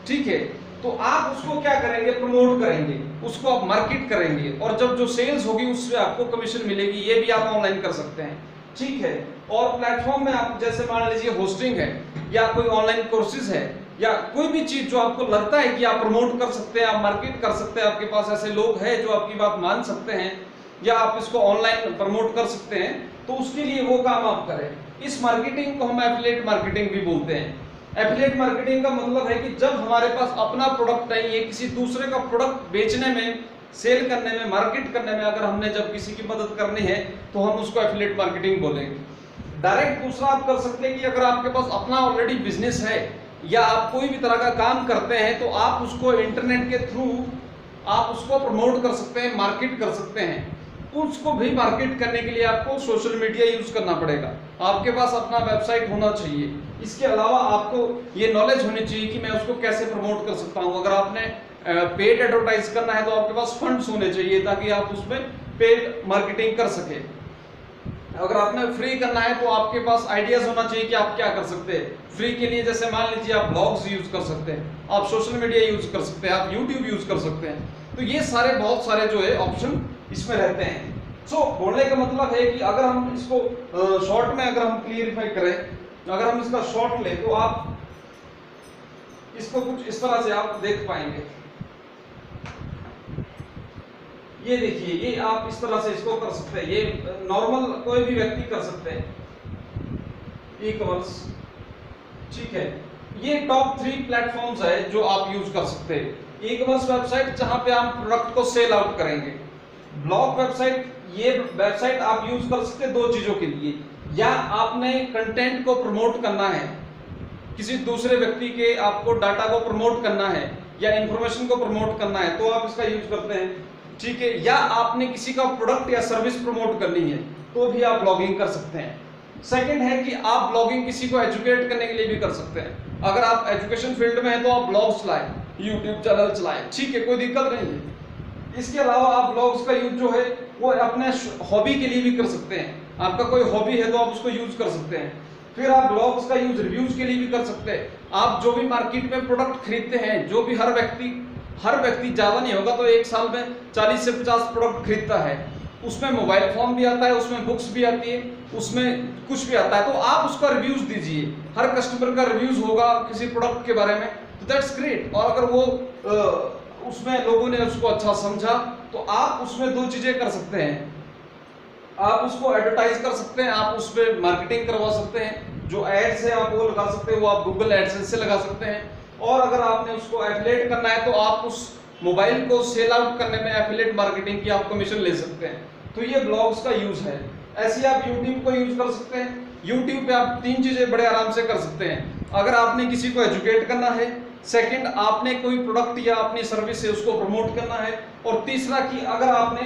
ठीक है, तो आप उसको क्या करेंगे, प्रमोट करेंगे, उसको आप मार्केट करेंगे और जब जो सेल्स होगी उससे आपको कमीशन मिलेगी। ये भी आप ऑनलाइन कर सकते हैं, ठीक है। और प्लेटफॉर्म में आप जैसे मान लीजिए होस्टिंग है या कोई ऑनलाइन कोर्सेज है या कोई भी चीज जो आपको लगता है कि आप प्रमोट कर सकते हैं, आप मार्केट कर सकते हैं, आपके पास ऐसे लोग हैं जो आपकी बात मान सकते हैं या आप इसको ऑनलाइन प्रमोट कर सकते हैं, तो उसके लिए वो काम आप करें। इस मार्केटिंग को हम एफिलिएट मार्केटिंग भी बोलते हैं। एफिलिएट मार्केटिंग का मतलब है कि जब हमारे पास अपना प्रोडक्ट नहीं है, किसी दूसरे का प्रोडक्ट बेचने में, सेल करने में, मार्केट करने में अगर हमने जब किसी की मदद करनी है तो हम उसको एफिलिएट मार्केटिंग बोलेंगे। डायरेक्ट दूसरा आप कर सकते हैं कि अगर आपके पास अपना ऑलरेडी बिजनेस है या आप कोई भी तरह का काम करते हैं तो आप उसको इंटरनेट के थ्रू आप उसको प्रमोट कर सकते हैं, मार्केट कर सकते हैं। उसको भी मार्केट करने के लिए आपको सोशल मीडिया यूज करना पड़ेगा, आपके पास अपना वेबसाइट होना चाहिए। इसके अलावा आपको ये नॉलेज होनी चाहिए कि मैं उसको कैसे प्रमोट कर सकता हूँ। अगर आपने पेड एडवर्टाइज करना है तो आपके पास फंड्स होने चाहिए ताकि आप उसमें पेड मार्केटिंग कर सके। अगर आपने फ्री करना है तो आपके पास आइडियाज होना चाहिए कि आप क्या कर सकते हैं फ्री के लिए। जैसे मान लीजिए आप ब्लॉग्स यूज कर सकते हैं, आप सोशल मीडिया यूज कर सकते हैं, आप यूट्यूब यूज कर सकते हैं। तो ये सारे बहुत सारे जो है ऑप्शन इसमें रहते हैं। सो बोलने का मतलब है कि अगर हम इसको शॉर्ट में अगर हम क्लियरिफाई करें, अगर हम इसका शॉर्ट लें तो आप इसको कुछ इस तरह से आप देख पाएंगे। ये देखिए, ये आप इस तरह से इसको कर सकते हैं, ये नॉर्मल कोई भी व्यक्ति कर सकते हैं, ई-कॉमर्स, ठीक है। ये टॉप 3 प्लेटफॉर्म्स है जो आप यूज कर सकते हैं। ई-कॉमर्स वेबसाइट जहां पे आप प्रोडक्ट को सेल आउट करेंगे। ब्लॉग वेबसाइट, ये वेबसाइट आप यूज कर सकते हैं 2 चीजों के लिए। या आपने कंटेंट को प्रमोट करना है, किसी दूसरे व्यक्ति के आपको डाटा को प्रमोट करना है या इंफॉर्मेशन को प्रमोट करना है तो आप इसका यूज करते हैं, ठीक है। या आपने किसी का प्रोडक्ट या सर्विस प्रमोट करनी है तो भी आप ब्लॉगिंग कर सकते हैं। सेकंड है कि आप ब्लॉगिंग किसी को एजुकेट करने के लिए भी कर सकते हैं। अगर आप एजुकेशन फील्ड में हैं तो आप ब्लॉग चलाएं, यूट्यूब चैनल चलाएं, ठीक है, कोई दिक्कत नहीं है। इसके अलावा आप ब्लॉग्स का यूज जो है वो अपने हॉबी के लिए भी कर सकते हैं। आपका कोई हॉबी है तो आप उसको यूज कर सकते हैं। फिर आप ब्लॉग्स का यूज रिव्यूज के लिए भी कर सकते हैं। आप जो भी मार्केट में प्रोडक्ट खरीदते हैं, जो भी हर व्यक्ति ज्यादा नहीं होगा तो एक साल में 40 से 50 प्रोडक्ट खरीदता है। उसमें मोबाइल फोन भी आता है, उसमें बुक्स भी आती है, उसमें कुछ भी आता है, तो आप उसका रिव्यूज दीजिए। हर कस्टमर का रिव्यूज होगा किसी प्रोडक्ट के बारे में, तो दैट्स ग्रेट। और अगर वो उसमें लोगों ने उसको अच्छा समझा तो आप उसमें 2 चीजें कर सकते हैं। आप उसको एडवर्टाइज कर सकते हैं, आप उस पर मार्केटिंग करवा सकते हैं। जो एड्स है आप वो लगा सकते हैं, वो आप गूगल एडसेंस से लगा सकते हैं। और अगर आपने उसको एफिलिएट करना है तो आप उस मोबाइल को सेल आउट करने में एफिलिएट मार्केटिंग की आप कमीशन ले सकते हैं। तो ये ब्लॉग्स का यूज है। ऐसे आप यूट्यूब को यूज कर सकते हैं। यूट्यूब पे आप 3 चीजें बड़े आराम से कर सकते हैं। अगर आपने किसी को एजुकेट करना है, सेकंड आपने कोई प्रोडक्ट या अपनी सर्विस है उसको प्रमोट करना है, और तीसरा कि अगर आपने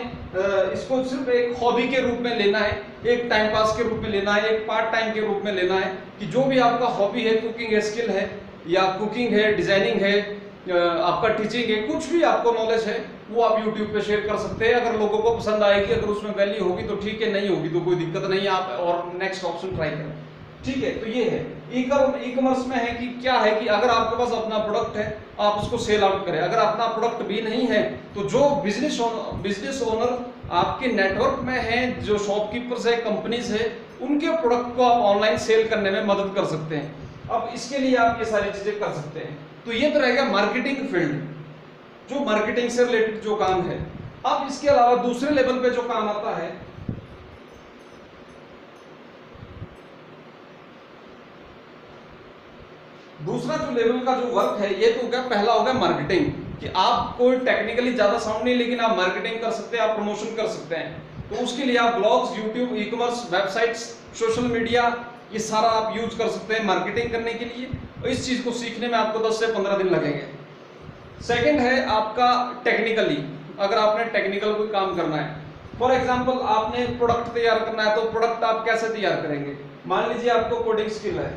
इसको सिर्फ एक हॉबी के रूप में लेना है, एक टाइम पास के रूप में लेना है, एक पार्ट टाइम के रूप में लेना है, कि जो भी आपका हॉबी है, कुकिंग स्किल है या कुकिंग है, डिजाइनिंग है, आपका टीचिंग है, कुछ भी आपको नॉलेज है वो आप YouTube पे शेयर कर सकते हैं। अगर लोगों को पसंद आएगी, अगर उसमें वैल्यू होगी तो ठीक है, नहीं होगी तो कोई दिक्कत नहीं है, आप और नेक्स्ट ऑप्शन ट्राई करें, ठीक है। तो ये है ई-कॉमर्स में है कि क्या है कि अगर आपके पास अपना प्रोडक्ट है आप उसको सेल आउट करें। अगर अपना प्रोडक्ट भी नहीं है तो जो बिजनेस ओनर आपके नेटवर्क में है, जो शॉपकीपर्स है, कंपनीज है, उनके प्रोडक्ट को आप ऑनलाइन सेल करने में मदद कर सकते हैं। अब इसके लिए आप ये सारी चीजें कर सकते हैं। तो ये तो रहेगा मार्केटिंग फील्ड। जो मार्केटिंग से रिलेटेड जो काम है। अब इसके अलावा दूसरे लेवल पे जो काम आता है, दूसरा जो लेवल का जो वर्क है, ये तो क्या, पहला हो गया मार्केटिंग, कि आप कोई टेक्निकली ज्यादा साउंड नहीं, लेकिन आप मार्केटिंग कर सकते हैं, आप प्रमोशन कर सकते हैं। तो उसके लिए आप blogs, YouTube, e commerce, websites, social media, ये सारा आप यूज कर सकते हैं मार्केटिंग करने के लिए। और इस चीज को सीखने में आपको 10 से 15 दिन लगेंगे। सेकंड है आपका टेक्निकली, अगर आपने टेक्निकल कोई काम करना है, फॉर एग्जांपल आपने प्रोडक्ट तैयार करना है, तो प्रोडक्ट आप कैसे तैयार करेंगे? मान लीजिए आपको कोडिंग स्किल है,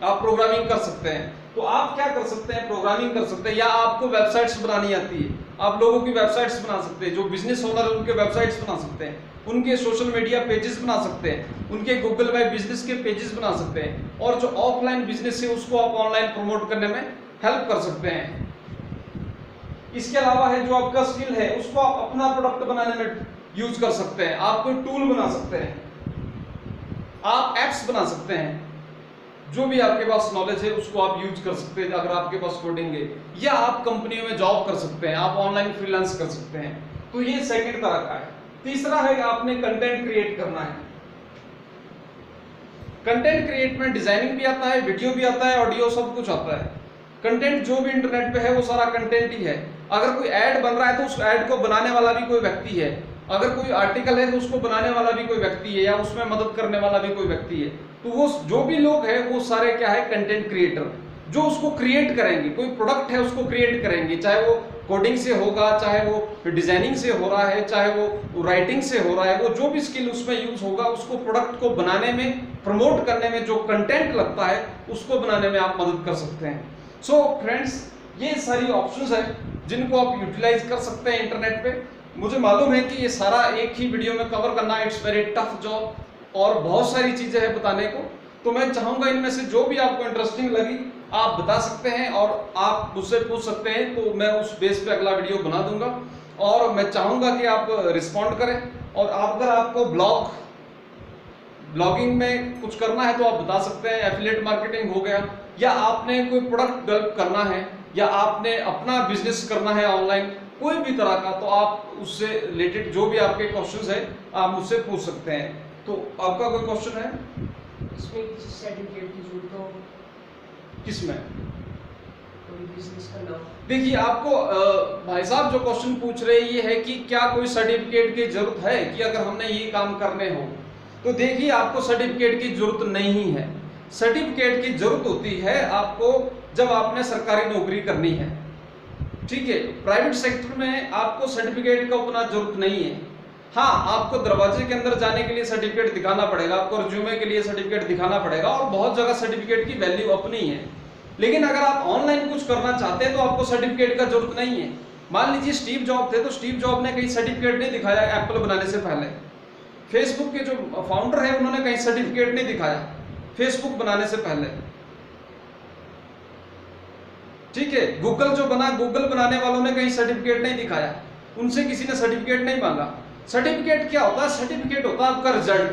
आप प्रोग्रामिंग कर सकते हैं, तो आप क्या कर सकते हैं, प्रोग्रामिंग कर सकते हैं। या आपको वेबसाइट्स बनानी आती है, आप लोगों की वेबसाइट्स बना सकते हैं, जो बिजनेस ओनर है उनके वेबसाइट्स बना सकते हैं, उनके सोशल मीडिया पेजेस बना सकते हैं, उनके गूगल माई बिजनेस के पेजेस बना सकते हैं, और जो ऑफलाइन बिजनेस है उसको आप ऑनलाइन प्रमोट करने में हेल्प कर सकते हैं। इसके अलावा है जो आपका स्किल है, उसको आप अपना प्रोडक्ट बनाने में यूज कर सकते हैं। आप कोई टूल बना सकते हैं, आप एप्स बना सकते हैं, जो भी आपके पास नॉलेज है उसको आप यूज कर सकते हैं अगर आपके पास कोडिंग है। या आप कंपनियों में जॉब कर सकते हैं, आप ऑनलाइन फ्रीलांस कर सकते हैं। तो ये सेकंड तरह का है। तीसरा है आपने कंटेंट क्रिएट करना है। कंटेंट क्रिएट में डिजाइनिंग भी आता है, वीडियो भी आता है, ऑडियो, सब कुछ आता है। कंटेंट जो भी इंटरनेट पे है वो सारा कंटेंट ही है। अगर कोई ऐड बन रहा है तो उस ऐड को बनाने वाला भी कोई व्यक्ति है, अगर कोई आर्टिकल है तो उसको बनाने वाला भी कोई व्यक्ति है, या उसमें मदद करने वाला भी कोई व्यक्ति है। तो वो जो भी लोग हैं वो सारे क्या है, कंटेंट क्रिएटर, जो उसको क्रिएट करेंगे। कोई प्रोडक्ट है उसको क्रिएट करेंगे, चाहे वो कोडिंग से होगा, चाहे वो डिजाइनिंग से हो रहा है, चाहे वो राइटिंग से हो रहा है, वो जो भी स्किल उसमें यूज होगा, उसको प्रोडक्ट को बनाने में, प्रमोट करने में जो कंटेंट लगता है उसको बनाने में आप मदद कर सकते हैं। सो फ्रेंड्स, ये सारी ऑप्शंस है जिनको आप यूटिलाइज कर सकते हैं इंटरनेट पे। मुझे मालूम है कि ये सारा एक ही वीडियो में कवर करना इट्स वेरी टफ जॉब, और बहुत सारी चीजें हैं बताने को। तो मैं चाहूंगा इनमें से जो भी आपको इंटरेस्टिंग लगी आप बता सकते हैं, और आप मुझसे पूछ सकते हैं, तो मैं उस बेस पे अगला वीडियो बना दूंगा। और मैं चाहूंगा कि आप रिस्पॉन्ड करें, और अगर आपको ब्लॉगिंग में कुछ करना है तो आप बता सकते हैं। एफिलिएट मार्केटिंग हो गया, या आपने कोई प्रोडक्ट डेवलप करना है, या आपने अपना बिजनेस करना है ऑनलाइन, कोई भी तरह का, तो आप उससे रिलेटेड जो भी आपके क्वेश्चंस है आप मुझसे पूछ सकते हैं। तो आपका कोई क्वेश्चन है? इसमें किसी सर्टिफिकेट की जरूरत हो? किसमें? कोई बिजनेस करना हो? देखिए, आपको भाई साहब जो क्वेश्चन पूछ रहे हैं ये है कि क्या कोई सर्टिफिकेट की जरूरत है कि अगर हमने ये काम करने हो। तो देखिए, आपको सर्टिफिकेट की जरूरत नहीं है। सर्टिफिकेट की जरूरत होती है आपको जब आपने सरकारी नौकरी करनी है, ठीक है। प्राइवेट सेक्टर में आपको सर्टिफिकेट का उतना जरूरत नहीं है। हाँ, आपको दरवाजे के अंदर जाने के लिए सर्टिफिकेट दिखाना पड़ेगा, आपको रिज्यूमे के लिए सर्टिफिकेट दिखाना पड़ेगा, और बहुत जगह सर्टिफिकेट की वैल्यू अपनी है। लेकिन अगर आप ऑनलाइन कुछ करना चाहते हैं तो आपको सर्टिफिकेट का जरूरत नहीं है। मान लीजिए स्टीव जॉब थे, तो स्टीव जॉब ने कहीं सर्टिफिकेट नहीं दिखाया एप्पल बनाने से पहले। फेसबुक के जो फाउंडर है उन्होंने कहीं सर्टिफिकेट नहीं दिखाया फेसबुक बनाने से पहले, ठीक है। गूगल जो बना, गूगल बनाने वालों ने कहीं सर्टिफिकेट नहीं दिखाया, उनसे किसी ने सर्टिफिकेट नहीं मांगा। सर्टिफिकेट क्या होता है? सर्टिफिकेट होता है आपका रिजल्ट,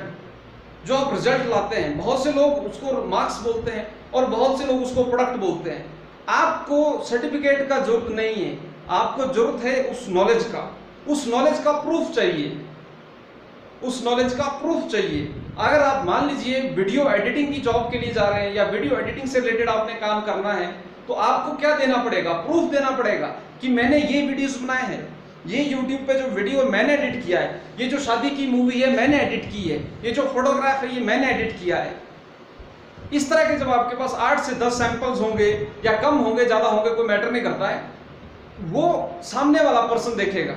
जो आप रिजल्ट लाते हैं। बहुत से लोग उसको मार्क्स बोलते हैं और बहुत से लोग उसको प्रोडक्ट बोलते हैं। आपको सर्टिफिकेट का जरूरत नहीं है, आपको जरूरत है उस नॉलेज का। उस नॉलेज का प्रूफ चाहिए, उस नॉलेज का प्रूफ चाहिए। अगर आप मान लीजिए वीडियो एडिटिंग की जॉब के लिए जा रहे हैं, या वीडियो एडिटिंग से रिलेटेड आपने काम करना है, तो आपको क्या देना पड़ेगा? प्रूफ देना पड़ेगा कि मैंने ये वीडियोस बनाए हैं, ये YouTube पे जो वीडियो मैंने एडिट किया है, ये जो शादी की मूवी है मैंने एडिट की है, ये जो फोटोग्राफ है ये मैंने एडिट किया है। इस तरह के जब आपके पास 8 से 10 सैंपल्स होंगे, या कम होंगे ज्यादा होंगे कोई मैटर नहीं करता है, वो सामने वाला पर्सन देखेगा।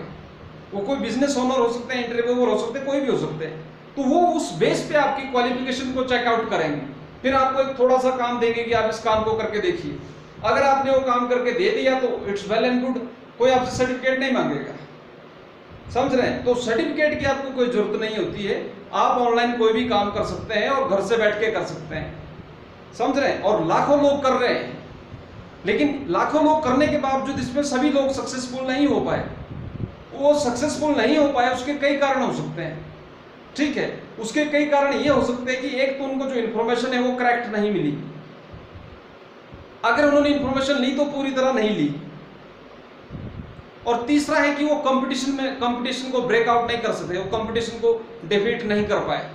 वो कोई बिजनेस ओनर हो सकते हैं, इंटरव्यूअर हो सकते हैं, कोई भी हो सकते हैं। तो वो उस बेस पे आपकी क्वालिफिकेशन को चेकआउट करेंगे, फिर आपको एक थोड़ा सा काम देंगे कि आप इस काम को करके देखिए। अगर आपने वो काम करके दे दिया तो इट्स वेल एंड गुड, कोई आपसे सर्टिफिकेट नहीं मांगेगा। समझ रहे हैं? तो सर्टिफिकेट की आपको कोई जरूरत नहीं होती है, आप ऑनलाइन कोई भी काम कर सकते हैं और घर से बैठ के कर सकते हैं। समझ रहे हैं? और लाखों लोग कर रहे हैं, लेकिन लाखों लोग करने के बावजूद इसमें सभी लोग सक्सेसफुल नहीं हो पाए। वो सक्सेसफुल नहीं हो पाए, उसके कई कारण हो सकते हैं, ठीक है। उसके कई कारण ये हो सकते हैं कि एक तो उनको जो इन्फॉर्मेशन है वो करेक्ट नहीं मिली, अगर उन्होंने इन्फॉर्मेशन ली तो पूरी तरह नहीं ली, और तीसरा है कि वो कंपटीशन को ब्रेकआउट नहीं कर सकते, वो कंपटीशन को डिफीट नहीं कर पाए।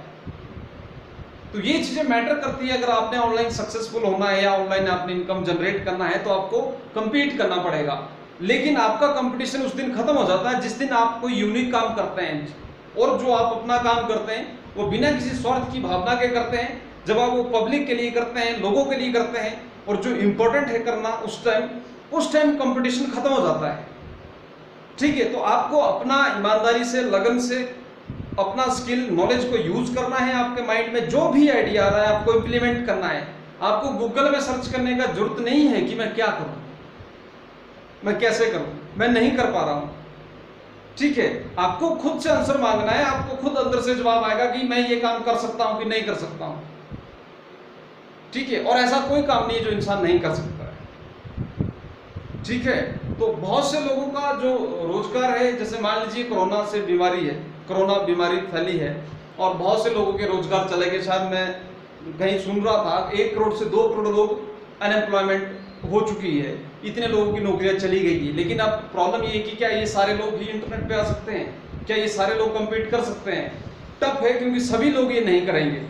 तो ये चीजें मैटर करती है। अगर आपने ऑनलाइन सक्सेसफुल होना है या ऑनलाइन आपने इनकम जनरेट करना है तो आपको compete करना पड़ेगा। लेकिन आपका कंपटीशन उस दिन खत्म हो जाता है जिस दिन आप कोई यूनिक काम करते हैं, और जो आप अपना काम करते हैं वो बिना किसी स्वार्थ की भावना के करते हैं। जब आप वो पब्लिक के लिए करते हैं, लोगों के लिए करते हैं, और जो इंपॉर्टेंट है करना उस टाइम कंपटीशन खत्म हो जाता है। ठीक है, तो आपको अपना ईमानदारी से, लगन से अपना स्किल नॉलेज को यूज करना है। आपके माइंड में जो भी आइडिया आ रहा है आपको इंप्लीमेंट करना है। आपको गूगल में सर्च करने का जरूरत नहीं है कि मैं क्या करूं, मैं कैसे करूं, मैं नहीं कर पा रहा हूं। ठीक है, आपको खुद से आंसर मांगना है, आपको खुद अंदर से जवाब आएगा कि मैं ये काम कर सकता हूं कि नहीं कर सकता हूं। ठीक है, और ऐसा कोई काम नहीं है जो इंसान नहीं कर सकता है। ठीक है, तो बहुत से लोगों का जो रोजगार है, जैसे मान लीजिए कोरोना से बीमारी है, कोरोना बीमारी फैली है और बहुत से लोगों के रोजगार चले गए। शायद मैं कहीं सुन रहा था 1 करोड़ से 2 करोड़ लोग अनएम्प्लॉयमेंट हो चुकी है, इतने लोगों की नौकरियां चली गई है। लेकिन अब प्रॉब्लम ये है कि क्या ये सारे लोग ही इंटरनेट पे आ सकते हैं, क्या ये सारे लोग कम्पीट कर सकते हैं? टफ है, क्योंकि सभी लोग ये नहीं करेंगे।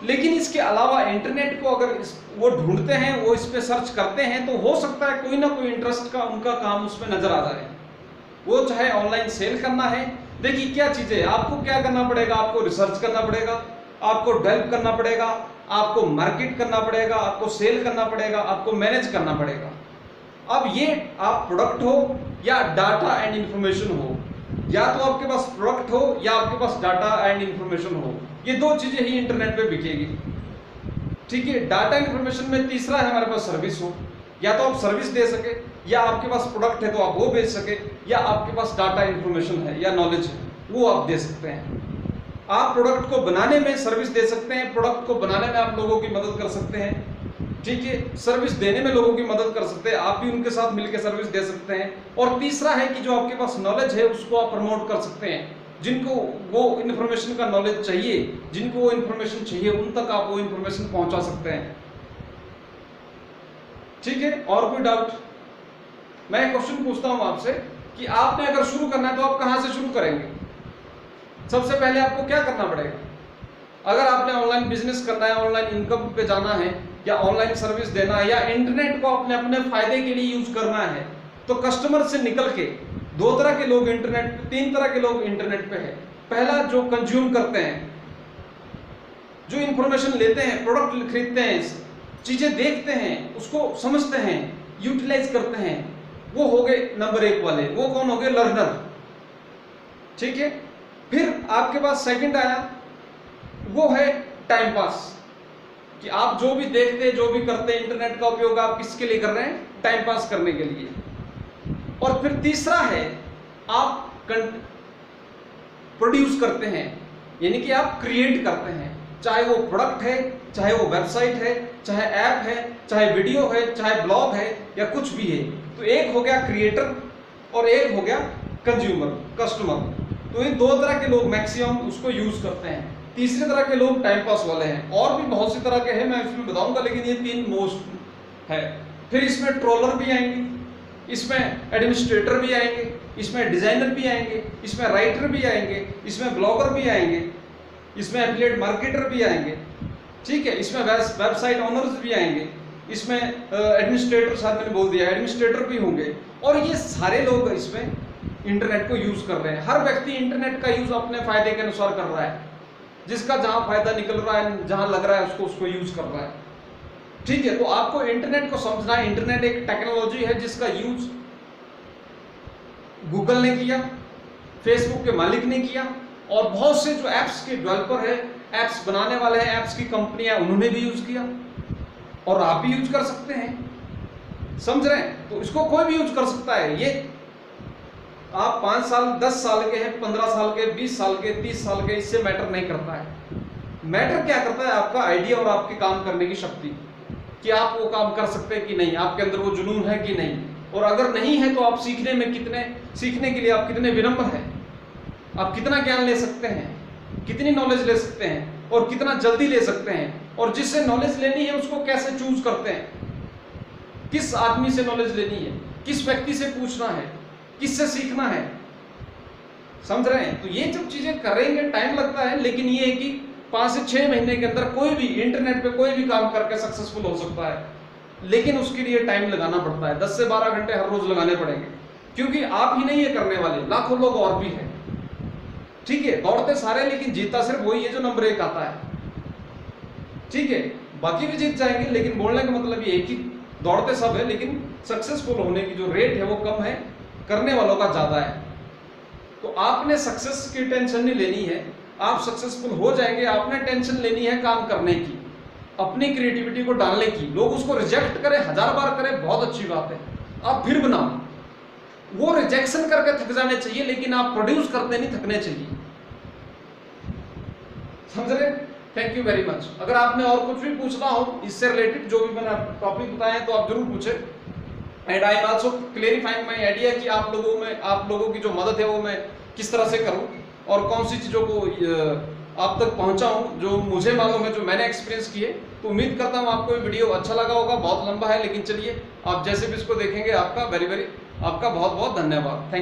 लेकिन इसके अलावा इंटरनेट को अगर वो ढूंढते हैं, वो इस पे सर्च करते हैं, तो हो सकता है कोई ना कोई इंटरेस्ट का उनका काम उसमें नजर आ जाए। वो चाहे ऑनलाइन सेल करना है, देखिए क्या चीजें, आपको क्या करना पड़ेगा, आपको रिसर्च करना पड़ेगा, आपको डेवलप करना पड़ेगा, आपको मार्केट करना पड़ेगा, आपको सेल करना पड़ेगा, आपको मैनेज करना पड़ेगा। अब ये आप प्रोडक्ट हो या डाटा एंड इंफॉर्मेशन हो, या तो आपके पास प्रोडक्ट हो या आपके पास डाटा एंड इंफॉर्मेशन हो, ये 2 चीजें ही इंटरनेट पे बिकेगी। ठीक है, डाटा इंफॉर्मेशन में तीसरा है हमारे पास सर्विस हो, या तो आप सर्विस दे सके, या आपके पास प्रोडक्ट है तो आप वो बेच सके, या आपके पास डाटा इंफॉर्मेशन है या नॉलेज है वो आप दे सकते हैं। आप प्रोडक्ट को बनाने में सर्विस दे सकते हैं, प्रोडक्ट को बनाने में आप लोगों की मदद कर सकते हैं। ठीक है, सर्विस देने में लोगों की मदद कर सकते हैं, आप भी उनके साथ मिलकर सर्विस दे सकते हैं। और तीसरा है कि जो आपके पास नॉलेज है उसको आप प्रमोट कर सकते हैं। जिनको वो इन्फॉर्मेशन का नॉलेज चाहिए, जिनको वो इन्फॉर्मेशन चाहिए, उन तक आप वो इन्फॉर्मेशन पहुंचा सकते हैं। ठीक है, और कोई डाउट? मैं एक क्वेश्चन पूछता हूं आपसे कि आपने अगर शुरू करना है तो आप कहां से शुरू करेंगे? सबसे पहले आपको क्या करना पड़ेगा? अगर आपने ऑनलाइन बिजनेस करना है, ऑनलाइन इनकम पे जाना है, या ऑनलाइन सर्विस देना है, या इंटरनेट को अपने अपने फायदे के लिए यूज करना है, तो कस्टमर से निकल के 2 तरह के लोग इंटरनेट, 3 तरह के लोग इंटरनेट पे है। पहला, जो कंज्यूम करते हैं, जो इंफॉर्मेशन लेते हैं, प्रोडक्ट खरीदते हैं, चीजें देखते हैं, उसको समझते हैं, यूटिलाइज करते हैं, वो हो गए नंबर 1 वाले। वो कौन हो गए? लर्नर। ठीक है, फिर आपके पास सेकंड आया, वो है टाइम पास, कि आप जो भी देखते हैं, जो भी करते हैं, इंटरनेट का उपयोग आप किसके लिए कर रहे हैं? टाइम पास करने के लिए। और फिर तीसरा है, आप प्रोड्यूस करते हैं, यानी कि आप क्रिएट करते हैं, चाहे वो प्रोडक्ट है, चाहे वो वेबसाइट है, चाहे ऐप है, चाहे वीडियो है, चाहे ब्लॉग है, या कुछ भी है। तो एक हो गया क्रिएटर और एक हो गया कंज्यूमर, कस्टमर। तो ये 2 तरह के लोग मैक्सिमम उसको यूज करते हैं। तीसरे तरह के लोग टाइम पास वाले हैं, और भी बहुत सी तरह के हैं, मैं इसमें बताऊंगा, लेकिन ये 3 मोस्ट है। फिर इसमें ट्रोलर भी आएंगे, इसमें एडमिनिस्ट्रेटर भी आएंगे, इसमें डिजाइनर भी आएंगे, इसमें राइटर भी आएंगे, इसमें ब्लॉगर भी आएंगे, इसमें एफिलिएट मार्केटर भी आएंगे। ठीक है, इसमें वेबसाइट ओनर्स भी आएंगे, इसमें एडमिनिस्ट्रेटर, साथ मैंने बोल दिया एडमिनिस्ट्रेटर भी होंगे। और ये सारे लोग इसमें इंटरनेट को यूज कर रहे हैं। हर व्यक्ति इंटरनेट का यूज अपने फायदे के अनुसार कर रहा है, जिसका जहां फायदा निकल रहा है, जहां लग रहा है उसको यूज कर रहा है। ठीक है, तो आपको इंटरनेट को समझना है। इंटरनेट एक टेक्नोलॉजी है जिसका यूज गूगल ने किया, फेसबुक के मालिक ने किया, और बहुत से जो एप्स के डेवलपर है, एप्स बनाने वाले हैं, एप्स की कंपनियां, उन्होंने भी यूज किया, और आप भी यूज कर सकते हैं। समझ रहे हैं? तो इसको कोई भी यूज कर सकता है। ये आप 5 साल, 10 साल के हैं, 15 साल के, 20 साल के, 30 साल के, इससे मैटर नहीं करता है। मैटर क्या करता है? आपका आइडिया और आपकी काम करने की शक्ति, कि आप वो काम कर सकते हैं कि नहीं, आपके अंदर वो जुनून है कि नहीं। और अगर नहीं है तो आप सीखने के लिए आप कितने विनम्र हैं, आप कितना ज्ञान ले सकते हैं, कितनी नॉलेज ले सकते हैं, और कितना जल्दी ले सकते हैं। और जिससे नॉलेज लेनी है उसको कैसे चूज करते हैं, किस आदमी से नॉलेज लेनी है, किस व्यक्ति से पूछना है, किससे सीखना है, समझ रहे हैं? तो ये जब चीजें करेंगे टाइम लगता है, लेकिन ये है कि 5 से 6 महीने के अंदर कोई भी इंटरनेट पे कोई भी काम करके सक्सेसफुल हो सकता है, लेकिन उसके लिए टाइम लगाना पड़ता है। 10 से 12 घंटे हर रोज लगाने पड़ेंगे, क्योंकि आप ही नहीं है करने वाले, लाखों लोग और भी हैं। ठीक है, दौड़ते सारे लेकिन जीता सिर्फ वही है जो नंबर 1 आता है। ठीक है, बाकी भी जीत जाएंगे, लेकिन बोलने का मतलब ये है कि दौड़ते सब है, लेकिन सक्सेसफुल होने की जो रेट है वो कम है, करने वालों का ज्यादा है। तो आपने सक्सेस की टेंशन नहीं लेनी है, आप सक्सेसफुल हो जाएंगे। आपने टेंशन लेनी है काम करने की, अपनी क्रिएटिविटी को डालने की। लोग उसको रिजेक्ट करें, 1000 बार करें, बहुत अच्छी बात है, आप फिर बनाओ। वो रिजेक्शन करके थक जाने चाहिए, लेकिन आप प्रोड्यूस करते नहीं थकने चाहिए, समझ रहे? Thank you very much. अगर आपने और कुछ भी पूछना हो इससे रिलेटेड, जो भी मैंने टॉपिक बताया है, तो आप जरूर पूछें। And I am also clarifying my idea कि आप लोगों की जो मदद है वो मैं किस तरह से करूं और कौन सी चीजों को आप तक पहुंचाऊं जो मुझे मालूम है, जो मैंने एक्सपीरियंस किए। तो उम्मीद करता हूं आपको ये वीडियो अच्छा लगा होगा। बहुत लंबा है, लेकिन चलिए, आप जैसे भी इसको देखेंगे, आपका बहुत बहुत धन्यवाद। थैंक